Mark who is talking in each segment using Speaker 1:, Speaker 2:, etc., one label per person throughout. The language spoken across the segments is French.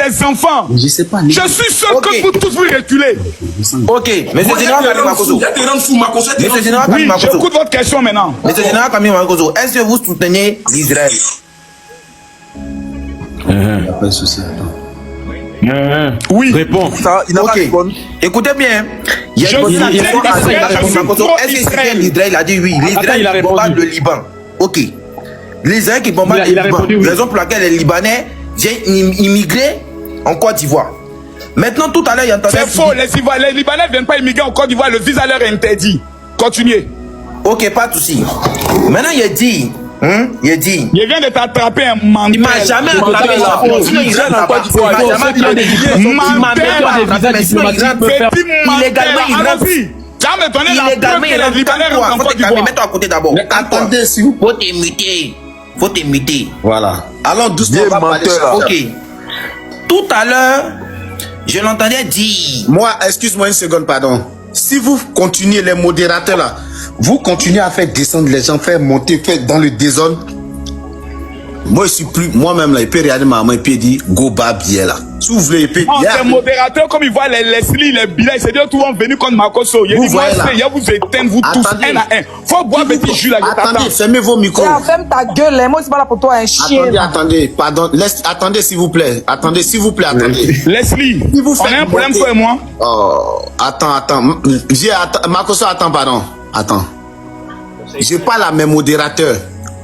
Speaker 1: tes enfants.
Speaker 2: Je sais pas.
Speaker 1: Je suis sûr que vous tous vous reculez.
Speaker 3: Ok, mais c'est général Camille Makosso.
Speaker 1: Oui, j'écoute votre question maintenant.
Speaker 3: Mais c'est général Camille Makosso. Est-ce que vous soutenez l'Israël?
Speaker 2: Pas de souci, attends.
Speaker 1: Oui.
Speaker 4: Réponds.
Speaker 5: Ça, il n'a pas répondu.
Speaker 3: Écoutez bien. Il y a
Speaker 1: Je
Speaker 3: une
Speaker 1: soutiens
Speaker 3: question à
Speaker 1: l'Israël, je suis
Speaker 3: Makosso. Est-ce que
Speaker 1: pro-Israël.
Speaker 3: c'est l'Israël? Il a dit oui. L'Israël
Speaker 4: il a
Speaker 3: bombarde
Speaker 4: répondu.
Speaker 3: le Liban. Ok. L'Israël qui bombarde
Speaker 4: Il
Speaker 3: le
Speaker 4: a
Speaker 3: Liban.
Speaker 4: répondu oui.
Speaker 3: Raison pour laquelle les Libanais viennent immigrer en Côte d'Ivoire. Maintenant, tout à l'heure, il y a entendu.
Speaker 1: C'est faux. Les Libanais ne viennent pas immigrer en Côte d'Ivoire. Le visa leur est interdit. Continuez.
Speaker 3: Ok, pas de souci. Maintenant, il a dit. Il a dit.
Speaker 1: Je viens de t'attraper un menteur.
Speaker 3: Il m'a jamais attrapé la
Speaker 4: Il
Speaker 3: sinon il rentre là-bas. Il m'a jamais attrapé. Illégalement, il rentre.
Speaker 1: Tu vas me donner la preuve que les Libanais rentrent en Côte d'Ivoire.
Speaker 3: Mets-toi à côté d'abord.
Speaker 2: Attendez, s'il vous plaît.
Speaker 3: Faut t'imiter.
Speaker 2: Voilà. Alors, doucement, on va parler.
Speaker 3: Ok. Tout à l'heure, je l'entendais dire.
Speaker 2: Moi, excuse-moi une seconde, pardon. Si vous continuez, les modérateurs là, vous continuez à faire descendre les gens, faire monter, faire dans le désordre. Moi, je suis plus, moi-même là, il peut regarder ma main et puis il dit, go bien là. Si vous voulez, il peut.
Speaker 1: Les modérateurs, comme ils voient les Leslie, les Bila, ils se disent, tout le monde venu contre Makosso. Il dit, moi, je vous éteindre, vous tous, un à un. Faut boire petit jus là, je t'attends.
Speaker 2: Attendez, fermez vos micros.
Speaker 6: Ferme ta gueule, moi, c'est pas là pour toi, un chien.
Speaker 2: Attendez, pardon. Attendez, s'il vous plaît. Attendez, s'il vous plaît, attendez.
Speaker 1: Leslie,
Speaker 2: Si vous
Speaker 1: on
Speaker 2: faites
Speaker 1: a un problème,
Speaker 2: monter-
Speaker 1: toi et moi.
Speaker 2: Oh, attends. Makosso, attends, pardon. Attends. Je parle à mes modérateurs.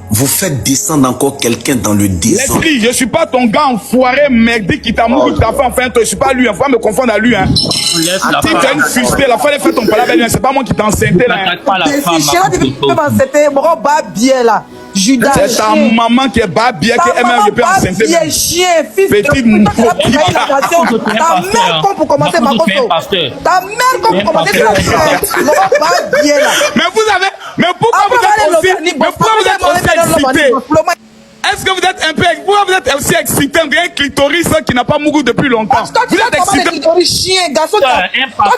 Speaker 2: Vous faites descendre encore quelqu'un dans le désordre.
Speaker 1: Leslie, je suis pas ton gars enfoiré, merdique qui t'a mouru, ta femme, enfin, toi, je suis pas lui, faut pas me confondre à lui, hein. Si tu as une fustée, la fois, elle fait ton palabre, c'est pas moi qui t'ai enceinté, là. Hein.
Speaker 6: T'es chien, tu peux m'enceinter, mon bas bien là. Judas.
Speaker 1: C'est ta maman qui est bas bien, qui est même, je peux enceinter.
Speaker 6: Bien chien, fils.
Speaker 1: Petite
Speaker 6: Ta mère comme pour commencer ma photo. Ta mère comme pour commencer mon bas bien là.
Speaker 1: Mais vous avez, mais pourquoi vous êtes aussi, mais pourquoi vous êtes aussi excité? Est-ce que vous êtes un peu, pourquoi vous êtes aussi excité? Vous avez un clitoris qui n'a pas mouru depuis longtemps. Vous êtes excité.
Speaker 6: Chien, garçon, toi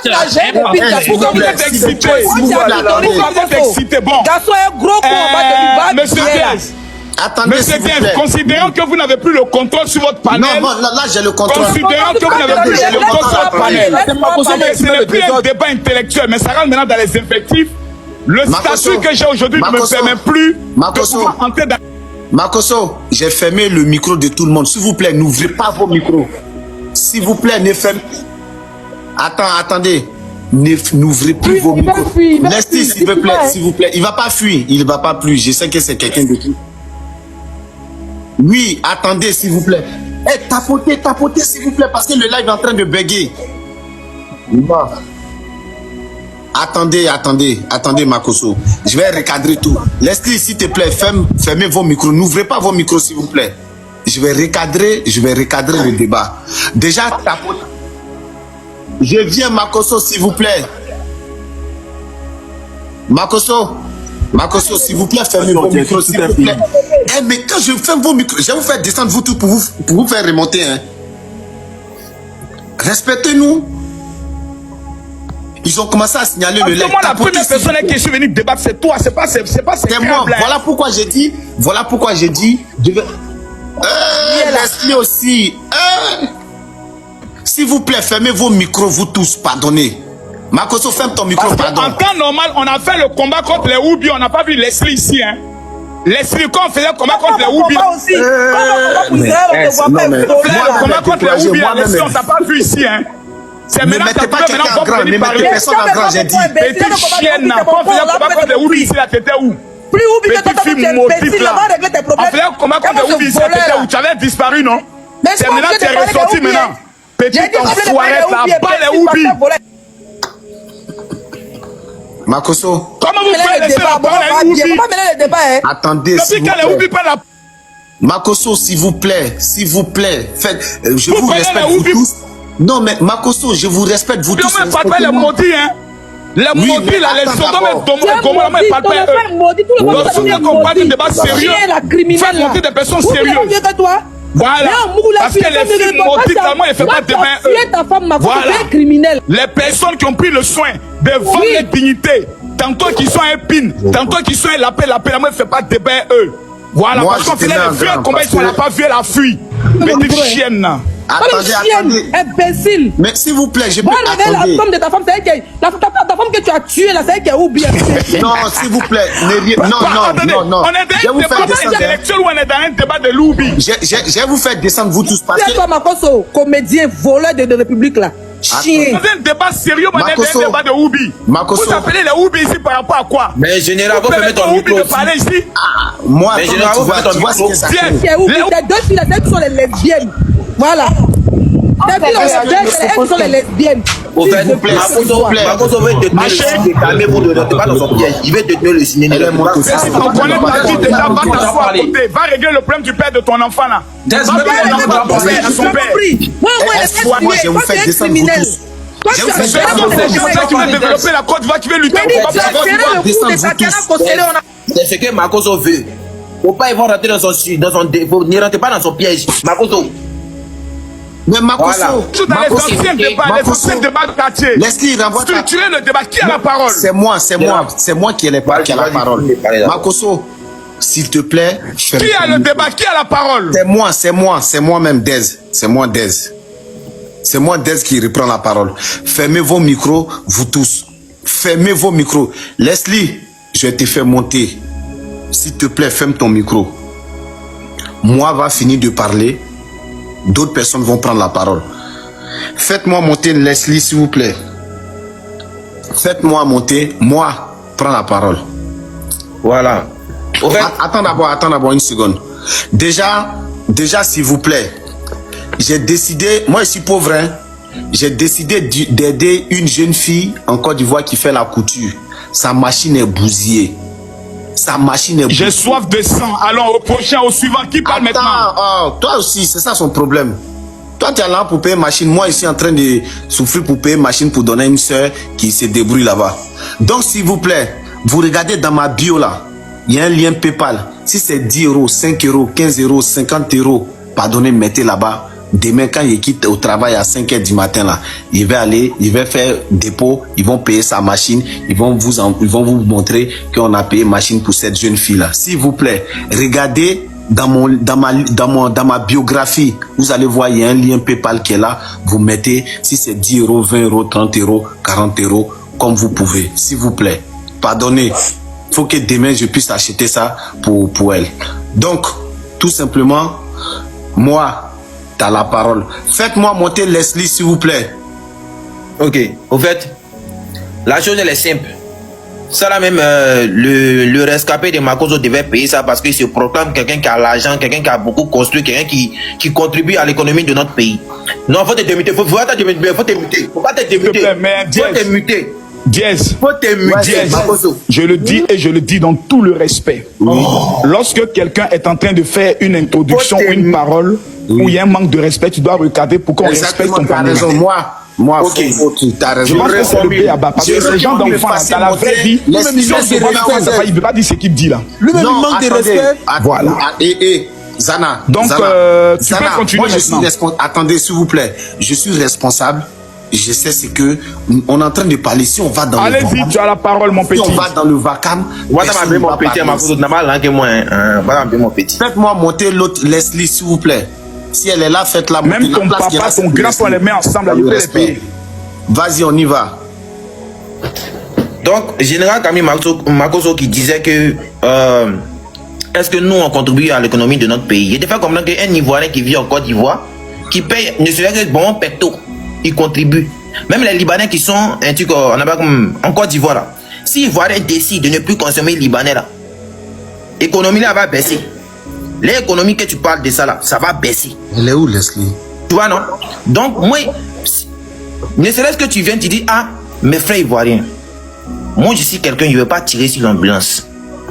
Speaker 6: tu l'as gêné depuis
Speaker 1: pourquoi vous êtes excité? Pourquoi vous êtes excité? Bon.
Speaker 6: Garçon est un gros con en bas de lui.
Speaker 1: Monsieur Diaz.
Speaker 2: Attendez,
Speaker 1: Monsieur
Speaker 2: s'il vous
Speaker 1: Diaz,
Speaker 2: plaît.
Speaker 1: considérant que vous n'avez plus le contrôle sur votre panel.
Speaker 2: Non, là j'ai le contrôle.
Speaker 1: Considérant que vous n'avez plus le contrôle sur votre panel. Ce n'est plus un débat intellectuel, mais ça rentre maintenant dans les effectifs. Le statut que j'ai aujourd'hui ne me permet plus de pouvoir entrer dans...
Speaker 2: Makosso, j'ai fermé le micro de tout le monde. S'il vous plaît, n'ouvrez pas vos micros. S'il vous plaît, ne fermez... Attendez. N'ouvrez plus vos micros. Laissez, s'il vous plaît, s'il vous plaît. Il va pas fuir, il va pas plus. Je sais que c'est quelqu'un de tout. Oui, attendez, s'il vous plaît. Tapotez, s'il vous plaît, parce que le live est en train de bugger. Attendez, Makosso. Je vais recadrer tout. Leslie, s'il te plaît, fermez vos micros. N'ouvrez pas vos micros, s'il vous plaît. Je vais recadrer le débat. Déjà, tapote. Je viens, Makosso, s'il vous plaît. Makosso, s'il vous plaît, fermez vos micros, s'il vous plaît. Eh, mais quand je ferme vos micros, je vais vous faire descendre vous tous pour vous faire remonter. Hein. Respectez-nous. Ils ont commencé à signaler le live.
Speaker 1: Moi, la première personne qui est venue débattre, c'est toi, c'est pas
Speaker 2: moi. Voilà pourquoi j'ai dit, je vais... Leslie aussi. S'il vous plaît, fermez vos micros, vous tous, pardonnez. Makosso, ferme ton micro, pardon.
Speaker 1: En temps normal, on a fait le combat contre les Houbi, on n'a pas vu Leslie ici, hein. Leslie, quand on faisait le combat contre les Houbi... Le combat contre les Houbi, Leslie, on t'a pas vu ici, hein. C'est
Speaker 2: ne mettez pas quelqu'un en grand, ne mettez personne en grand, j'ai dit.
Speaker 1: Petite chienne, quand on faisait le combat contre les Houbi ici, là, t'étais où?
Speaker 6: Plus Houbi que toi,
Speaker 1: Petite fille maudite, là. On faisait le combat contre les Houbi ici, là, t'étais où? Tu avais disparu, non? C'est maintenant que tu es ressorti maintenant. Petite enfoirette, là, bas les Houbi.
Speaker 2: Makosso.
Speaker 1: Comment vous pouvez laisser la parole à les Houbi?
Speaker 2: Attendez, s'il vous plaît. Makosso, s'il vous plaît, faites, je vous respecte vous tous. Non, mais Makosso, je vous respecte vous tous.
Speaker 1: Ne parle pas les maudits, hein. Les maudits, là, les sodomes, comment ils parlent pas eux? Lorsqu'on parle de débat sérieux, faites monter des personnes sérieuses. Voilà. Parce que les filles maudites, tellement ils ne font pas de main eux. Voilà. Les personnes qui ont pris le soin de vendre les dignités, tantôt qu'ils sont un pin, tantôt qu'ils sont un lapin, là, ils ne font pas de bain eux. Voilà. Parce qu'on faisait les vieux combats, ils sont là pas vieux la fuite. Petite chienne, là.
Speaker 2: Attendez.
Speaker 6: Imbécile.
Speaker 2: Mais s'il vous plaît, je peux
Speaker 6: attendre. La femme de ta femme, c'est elle ta femme que tu as tuée là, c'est elle qui a oublié.
Speaker 2: Non, s'il vous plaît, non.
Speaker 1: On est dans un débat intellectuel ou on est dans un débat de loubi.
Speaker 2: Je vais vous faire descendre vous tous parce que...
Speaker 6: C'est toi, Makoso, comédien, voleur de République là. Chien.
Speaker 1: Dans un débat sérieux, on est dans un débat de Oubi. Vous appelez les Oubi ici par rapport à quoi?
Speaker 3: Mais général, vous faites ton micro.
Speaker 1: De parler ici.
Speaker 2: Moi,
Speaker 3: mais général, vous faites ton micro.
Speaker 6: Les deux filles là, elles sont les lesbiennes. Voilà. Elles sont les lesbiennes.
Speaker 3: Au fait, Makoso veut détenir le signe. Calmez-vous, ne rentrez pas dans son piège. Il veut détenir le signe.
Speaker 1: On connaît ta vie déjà, va t'asseoir à côté. Va régler le problème du père de ton enfant là.
Speaker 2: Moi, je vous fais descendre vous tous.
Speaker 1: Je vous fais qui veut développer la Côte d'Ivoire, qui veut lutter contre
Speaker 3: c'est ce que Makoso veut. Faut pas y voir rentrer dans son défaut. Ne rentrez pas dans son piège. Makoso.
Speaker 2: Mais Makoso,
Speaker 1: tout dans les anciens débats, les anciens débats de quartier.
Speaker 2: Laisse-lui renvoyer.
Speaker 1: Structurer le débat. Qui a la parole?
Speaker 2: C'est moi qui ai la parole. Makoso, s'il te plaît.
Speaker 1: Qui a le débat? Qui a la parole?
Speaker 2: C'est moi-même, Dez. C'est moi, Dez. C'est moi, Dez, qui reprend la parole. Fermez vos micros, vous tous. Fermez vos micros. Leslie, je vais te faire monter. S'il te plaît, ferme ton micro. Moi, va finir de parler. D'autres personnes vont prendre la parole. Faites-moi monter Leslie, s'il vous plaît. Faites-moi monter. Moi, prends la parole.
Speaker 3: Voilà.
Speaker 2: Attends d'abord une seconde. Déjà, s'il vous plaît, j'ai décidé, moi je suis pauvre, hein, j'ai décidé d'aider une jeune fille en Côte d'Ivoire qui fait la couture. Sa machine est bousillée. J'ai
Speaker 1: soif de sang. Allons au prochain, au suivant. Qui parle maintenant?
Speaker 2: Toi aussi, c'est ça son problème. Toi, tu es là pour payer machine. Moi, je suis en train de souffrir pour payer machine pour donner une soeur qui se débrouille là-bas. Donc, s'il vous plaît, vous regardez dans ma bio là. Il y a un lien PayPal. Si c'est 10 euros, 5 euros, 15 euros, 50 euros, pardonnez, mettez là-bas. Demain, quand il quitte au travail à 5 h du matin, là, il va faire dépôt, ils vont payer sa machine, ils vont vous montrer qu'on a payé machine pour cette jeune fille-là. S'il vous plaît, regardez dans ma biographie, vous allez voir, il y a un lien PayPal qui est là. Vous mettez, si c'est 10 euros, 20 euros, 30 euros, 40 euros, comme vous pouvez. S'il vous plaît, pardonnez. Il faut que demain, je puisse acheter ça pour elle. Donc, tout simplement, moi, t'as la parole. Faites-moi monter Leslie, s'il vous plaît.
Speaker 3: Ok. Au fait, la chose, elle est simple. Ça là même, le rescapé de Makoso devait payer ça parce qu'il se proclame quelqu'un qui a l'argent, quelqu'un qui a beaucoup construit, quelqu'un qui contribue à l'économie de notre pays. Non, faut te démuter. Faut pas te démuter. Faut pas te démuter. Faut te muter.
Speaker 1: Diaz,
Speaker 3: faut te muter.
Speaker 1: Je le dis et je le dis dans tout le respect. Lorsque quelqu'un est en train de faire une introduction ou une parole, où il y a un manque de respect, tu dois regarder pour qu'on respecte ton parole.
Speaker 2: Moi,
Speaker 1: ok, t'as raison. Je pense que c'est le B.A.B.A. Parce que ces gens d'enfants, dans la vraie vie, il ne veut pas dire ce qu'il dit là.
Speaker 6: Lui-même, il manque de respect.
Speaker 2: Voilà. Zana.
Speaker 1: Donc, tu peux continuer maintenant.
Speaker 2: Attendez, s'il vous plaît. Je suis responsable. Je sais ce que on est en train de parler. Si on va dans le
Speaker 1: allez-y, tu as la parole, mon petit.
Speaker 2: Si on va dans le vacam, faites-moi monter l'autre Leslie, s'il vous plaît. Si elle est là, faites-la monter.
Speaker 1: Même ton papa, ton grand, on les met ensemble, il peut les payer.
Speaker 2: Vas-y, on y va.
Speaker 3: Donc, général Camille Makoso qui disait que est-ce que nous on contribue à l'économie de notre pays? Il te fait comprendre qu'un Ivoirien qui vit en Côte d'Ivoire, qui paye ne serait que bon pecto, il contribue. Même les Libanais qui sont un truc en Côte d'Ivoire là, si Ivoirien décide de ne plus consommer Libanais là, l'économie là va baisser. L'économie que tu parles de ça là, ça va baisser.
Speaker 2: Elle est où, Leslie?
Speaker 3: Tu vois, non? Donc, moi, ne serait-ce que tu viens, tu dis, ah, mes frères ivoiriens, moi je suis quelqu'un, je ne veux pas tirer sur l'ambulance.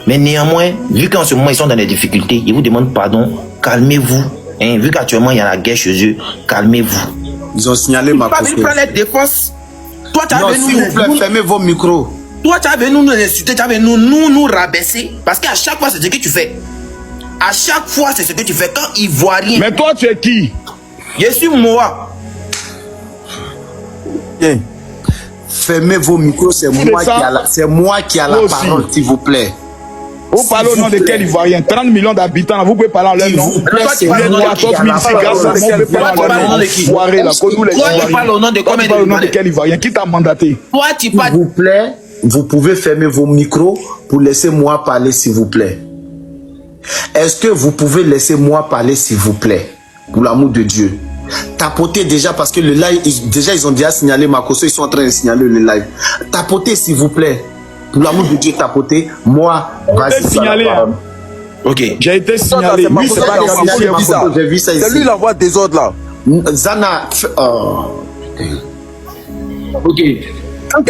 Speaker 3: Mais néanmoins, vu qu'en ce moment ils sont dans des difficultés, ils vous demandent pardon, calmez-vous. Hein, vu qu'actuellement il y a la guerre chez eux, calmez-vous.
Speaker 2: Ils ont signalé ma
Speaker 3: cause. Tu vas venir prendre les défenses. Toi, tu as
Speaker 2: venu s'il vous plaît, fermez vos micros.
Speaker 3: Toi, tu as venu nous insulter, tu as venu nous rabaisser. Parce qu'à chaque fois, c'est ce que tu fais. À chaque fois, c'est ce que tu fais quand Ivoirien.
Speaker 1: Mais toi, tu es qui?
Speaker 3: Je suis moi.
Speaker 2: Bien. Fermez vos micros, c'est moi qui a la parole, s'il vous plaît.
Speaker 1: Vous parlez au nom de quel Ivoirien? 30 millions d'habitants, vous pouvez parler en leur nom.
Speaker 3: Toi, tu
Speaker 1: Vous êtes 14 000 cigares, vous pouvez parler en leur nom. Foiré, là, qu'on nous les
Speaker 3: Toi, tu parles au nom de
Speaker 1: Toi, tu
Speaker 3: combien
Speaker 1: parles au nom de
Speaker 3: de
Speaker 1: quel Ivoirien? Qui t'a mandaté?
Speaker 3: Toi, tu
Speaker 2: S'il
Speaker 3: parles.
Speaker 2: vous plaît, vous pouvez fermer vos micros pour laisser moi parler, s'il vous plaît. Est-ce que vous pouvez laisser moi parler, s'il vous plaît? Pour l'amour de Dieu. Tapotez déjà, parce que le live, déjà ils ont déjà signalé Makosso, ils sont en train de signaler le live. Tapotez, s'il vous plaît. Pour l'amour de Dieu, tapotez. Moi, vas-y.
Speaker 1: Signalé, hein.
Speaker 3: Ok.
Speaker 1: J'ai été signalé.
Speaker 6: Non,
Speaker 1: Lui, c'est pas
Speaker 6: Makosso,
Speaker 2: J'ai vu ça ici.
Speaker 6: c'est lui l'envoie des ordres là.
Speaker 2: Zana,
Speaker 3: Ok.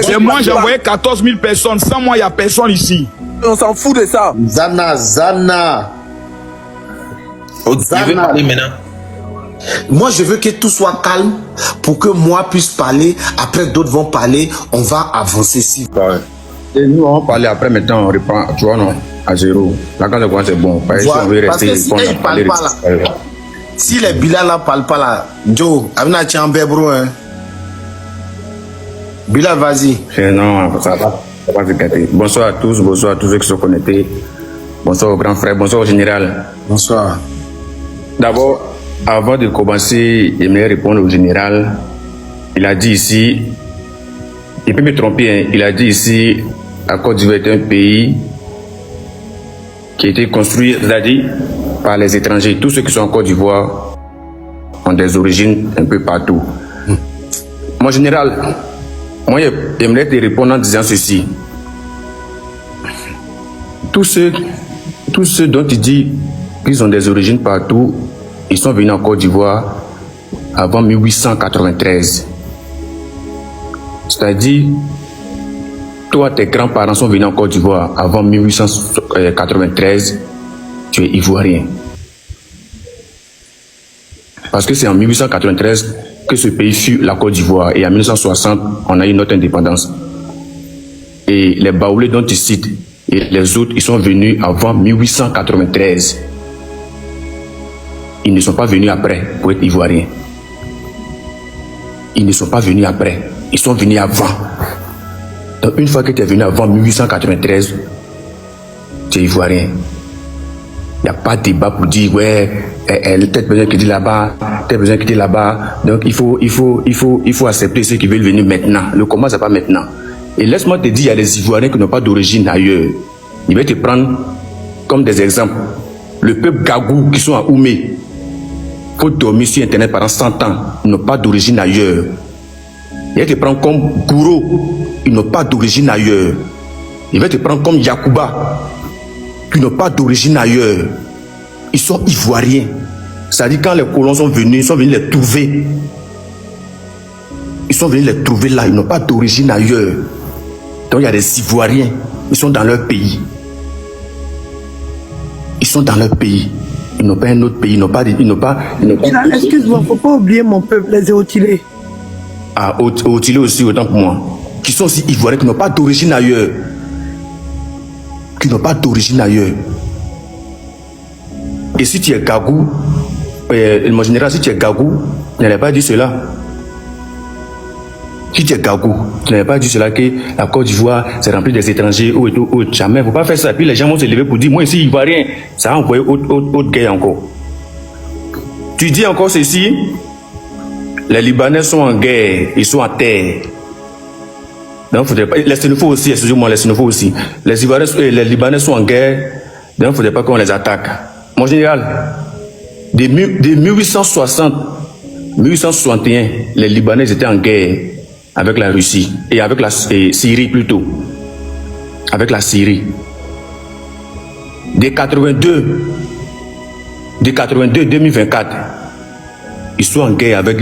Speaker 1: C'est moi, j'ai envoyé 14 000 personnes. Sans moi, il n'y a personne ici.
Speaker 6: On s'en fout de ça.
Speaker 2: Zana.
Speaker 3: Ok, je vais parler maintenant.
Speaker 2: Moi, je veux que tout soit calme pour que moi puisse parler. Après, d'autres vont parler. On va avancer si.
Speaker 4: Et nous, on va parler après, maintenant, on reprend, tu vois, non, à zéro. Là, quand le point, c'est bon. Parce que si on veut
Speaker 2: Parce que
Speaker 4: rester,
Speaker 2: si
Speaker 4: on
Speaker 2: ils
Speaker 4: a
Speaker 2: ne
Speaker 4: parlé
Speaker 2: parlent pas là, si les Bilal là parlent pas là, Joe, Amina Tchambé, bro, hein. Bilal, vas-y.
Speaker 4: Non, ça va se gâter. Bonsoir à tous ceux qui sont connectés. Bonsoir au grand frère, bonsoir au général.
Speaker 2: Bonsoir.
Speaker 4: D'abord, avant de commencer, j'aimerais répondre au général. Il a dit ici, il peut me tromper, hein, il a dit ici, la Côte d'Ivoire est un pays qui a été construit, c'est-à-dire par les étrangers. Tous ceux qui sont en Côte d'Ivoire ont des origines un peu partout. Mon général, moi, j'aimerais te répondre en disant ceci. Tous ceux dont il dit qu'ils ont des origines partout, ils sont venus en Côte d'Ivoire avant 1893. C'est-à-dire, toi, tes grands-parents sont venus en Côte d'Ivoire avant 1893, tu es ivoirien. Parce que c'est en 1893 que ce pays fut la Côte d'Ivoire et en 1960, on a eu notre indépendance. Et les Baoulés dont tu cites et les autres, ils sont venus avant 1893. Ils ne sont pas venus après pour être ivoiriens. Ils ne sont pas venus après. Ils sont venus avant. Donc une fois que tu es venu avant 1893, tu es ivoirien. Il n'y a pas de débat pour dire, ouais, telle personne qui dit là-bas, telle personne qui dit là-bas. Donc il faut accepter ceux qui veulent venir maintenant. Le combat, c'est pas maintenant. Et laisse-moi te dire, il y a des Ivoiriens qui n'ont pas d'origine ailleurs. Je vais te prendre comme des exemples. Le peuple Gagou qui sont à Oumé, il faut dormir sur Internet pendant 100 ans, ils n'ont pas d'origine ailleurs. Je vais te prendre comme Gouro, ils n'ont pas d'origine ailleurs. Je vais te prendre comme Yacouba, qui n'ont pas d'origine ailleurs. Ils sont ivoiriens. C'est-à-dire quand les colons sont venus, ils sont venus les trouver. Ils sont venus les trouver là, ils n'ont pas d'origine ailleurs. Donc il y a des Ivoiriens, ils sont dans leur pays. Ils sont dans leur pays. Ils n'ont pas un autre pays, ils n'ont pas...
Speaker 5: Excuse-moi, faut pas oublier mon peuple, les Eotilés.
Speaker 4: Ah, Eotilés aussi, autant pour moi. Qui sont aussi Ivoiriens, qui n'ont pas d'origine ailleurs. Qui n'ont pas d'origine ailleurs. Et si tu es Gagou, mon général, si tu es Gagou, tu n'avais pas dit cela. Si tu es Gagou, tu n'avais pas dit cela que la Côte d'Ivoire, c'est rempli des étrangers, ou jamais. Il ne faut pas faire ça. Puis les gens vont se lever pour dire, moi ici, Ivoirien, ça a envoyé autre guerre encore. Tu dis encore ceci, les Libanais sont en guerre, ils sont à terre. Donc, faudrait pas, les Sénéfaux aussi, excusez-moi, les Sénéfaux aussi. Les Ivoiriens, les Libanais sont en guerre, donc il ne faudrait pas qu'on les attaque. Mon général, de 1860, 1861, les Libanais étaient en guerre avec la Russie et avec la Syrie plutôt. Avec la Syrie. De 82, 2024, ils sont en guerre avec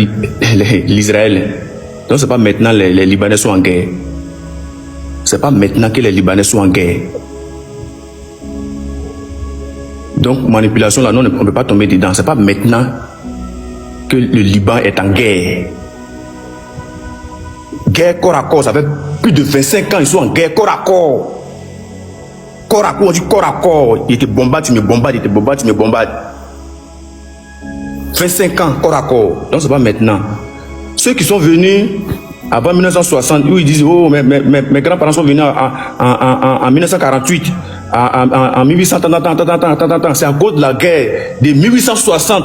Speaker 4: l'Israël. Donc c'est pas maintenant les Libanais sont en guerre. C'est pas maintenant que les Libanais sont en guerre. Donc manipulation là, non, on ne peut pas tomber dedans. C'est pas maintenant que le Liban est en guerre. Guerre corps à corps, ça fait plus de 25 ans ils sont en guerre corps à corps. Corps à corps, on dit corps à corps. Il te bombarde, tu me bombardes, il te bombarde, tu me bombardes. 25 ans corps à corps. Donc c'est pas maintenant. Ceux qui sont venus avant 1960, où ils disent, oh, mes grands-parents sont venus en 1948. en 1800, c'est à cause de la guerre de 1860.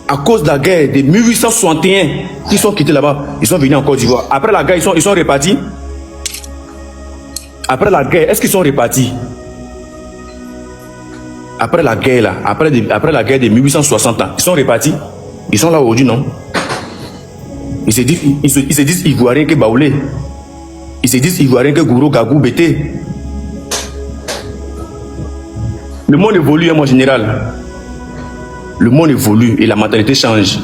Speaker 4: À cause de la guerre de 1861, ils sont quittés là-bas. Ils sont venus en Côte d'Ivoire. Après la guerre, ils sont repartis. Après la guerre, est-ce qu'ils sont repartis? Après la guerre, là, après la guerre de 1860 ans, ils sont repartis. Ils sont là aujourd'hui, non? Ils se disent Ivoiriens que Baoulé. Ils se disent Ivoiriens que Gourou, Gagou, Bété. Le monde évolue, mon général. Le monde évolue et la mentalité change.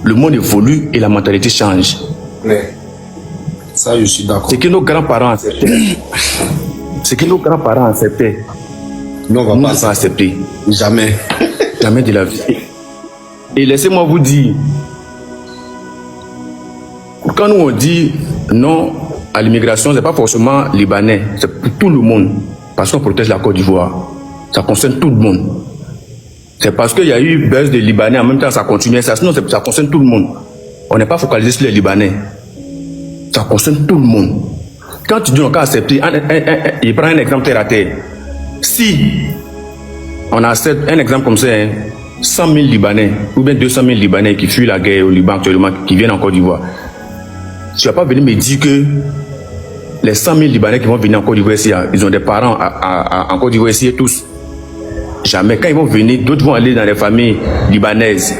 Speaker 4: Le monde évolue et la mentalité change.
Speaker 2: Ouais. Ça, je suis d'accord.
Speaker 4: C'est que nos grands-parents acceptaient. C'est que nos grands-parents acceptaient.
Speaker 2: Nous, on va pas
Speaker 4: accepter.
Speaker 2: Jamais.
Speaker 4: Jamais de la vie. Et laissez-moi vous dire, quand nous on dit non à l'immigration, ce n'est pas forcément libanais, c'est pour tout le monde. Parce qu'on protège la Côte d'Ivoire. Ça concerne tout le monde. C'est parce qu'il y a eu baisse de Libanais, en même temps ça continue. Sinon, ça concerne tout le monde. On n'est pas focalisé sur les Libanais. Ça concerne tout le monde. Quand tu dis on va accepter, il prend un exemple terre à terre. Si on accepte un exemple comme ça, 100 000 Libanais, ou bien 200 000 Libanais qui fuient la guerre au Liban actuellement, qui viennent en Côte d'Ivoire, tu ne vas pas venir me dire que les 100 000 Libanais qui vont venir en Côte d'Ivoire ici, ils ont des parents en Côte d'Ivoire ici, tous. Jamais. Quand ils vont venir, d'autres vont aller dans les familles libanaises.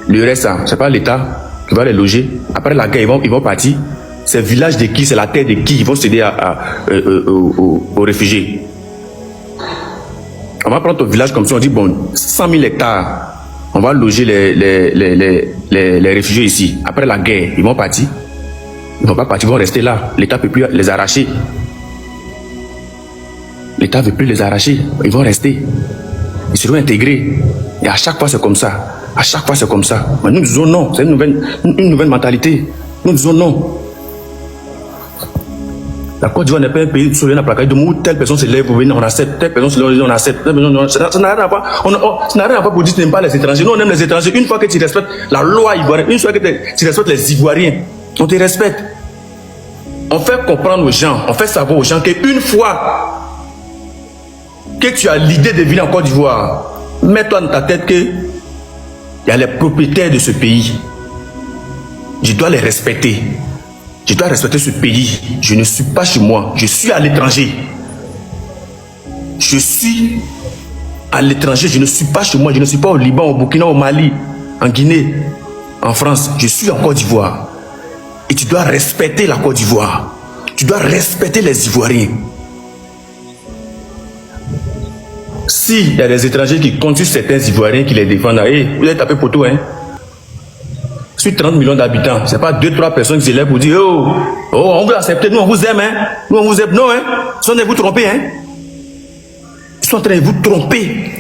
Speaker 4: Le reste, ce n'est pas l'État qui va les loger. Après la guerre, ils vont partir. C'est le village de qui, c'est la terre de qui ils vont céder aux réfugiés. On va prendre ton village comme ça, on dit, bon, 100 000 hectares, on va loger les réfugiés ici. Après la guerre, ils vont partir. Ils ne vont pas partir, ils vont rester là. L'État ne peut plus les arracher. L'État ne veut plus les arracher. Ils vont rester. Ils seront intégrés. Et à chaque fois, c'est comme ça. À chaque fois, c'est comme ça. Mais nous disons non. C'est une nouvelle mentalité. Nous disons non. La Côte d'Ivoire n'est pas un pays sur la plaque de où telle personne se lève pour venir, on accepte. Telle personne se lève, on accepte. Ça n'a rien à voir. Ça n'a rien à voir pour dire que tu n'aimes pas les étrangers. Nous, on aime les étrangers. Une fois que tu respectes la loi ivoirienne, une fois que tu respectes les Ivoiriens, on te respecte. On fait comprendre aux gens, on fait savoir aux gens qu'une fois que tu as l'idée de venir en Côte d'Ivoire, mets-toi dans ta tête que il y a les propriétaires de ce pays. Je dois les respecter. Je dois respecter ce pays. Je ne suis pas chez moi. Je suis à l'étranger. Je suis à l'étranger. Je ne suis pas chez moi. Je ne suis pas au Liban, au Burkina, au Mali, en Guinée, en France. Je suis en Côte d'Ivoire. Et tu dois respecter la Côte d'Ivoire. Tu dois respecter les Ivoiriens. S'il y a des étrangers qui comptent sur certains Ivoiriens qui les défendent, vous allez taper pour tout, hein? Sur 30 millions d'habitants, ce n'est pas 2-3 personnes qui se lèvent pour dire oh, on vous accepte, nous on vous aime, hein? Nous on vous aime, non, hein? Ils sont en train de vous tromper, hein? Ils sont en train de vous tromper.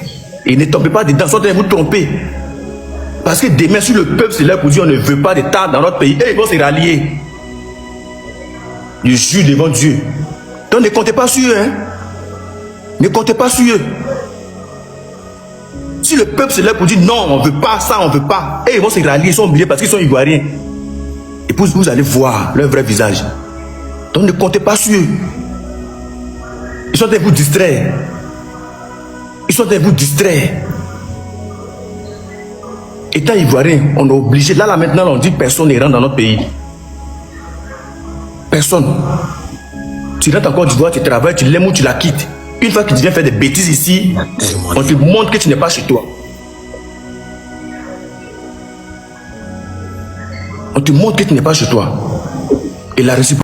Speaker 4: Et ne tombez pas dedans, ils sont en train de vous tromper. Parce que demain, si le peuple se lève pour dire on ne veut pas d'État dans notre pays, ils vont se rallier. Je jure devant Dieu. Donc ne comptez pas sur eux, hein? Ne comptez pas sur eux. Si le peuple se lève pour dire non, on ne veut pas ça, on ne veut pas, ils vont se rallier, ils sont obligés parce qu'ils sont ivoiriens. Et puis vous allez voir leur vrai visage. Donc ne comptez pas sur eux. Ils sont en train de vous distraire. Ils sont en train de vous distraire. Étant ivoirien, on est obligé. Là maintenant, on dit personne ne rentre dans notre pays. Personne. Tu rentres en Côte d'Ivoire, tu travailles, tu l'aimes ou tu la quittes. Une fois que tu viens faire des bêtises ici, on te montre que tu n'es pas chez toi. On te montre que tu n'es pas chez toi. Et la réciprocité.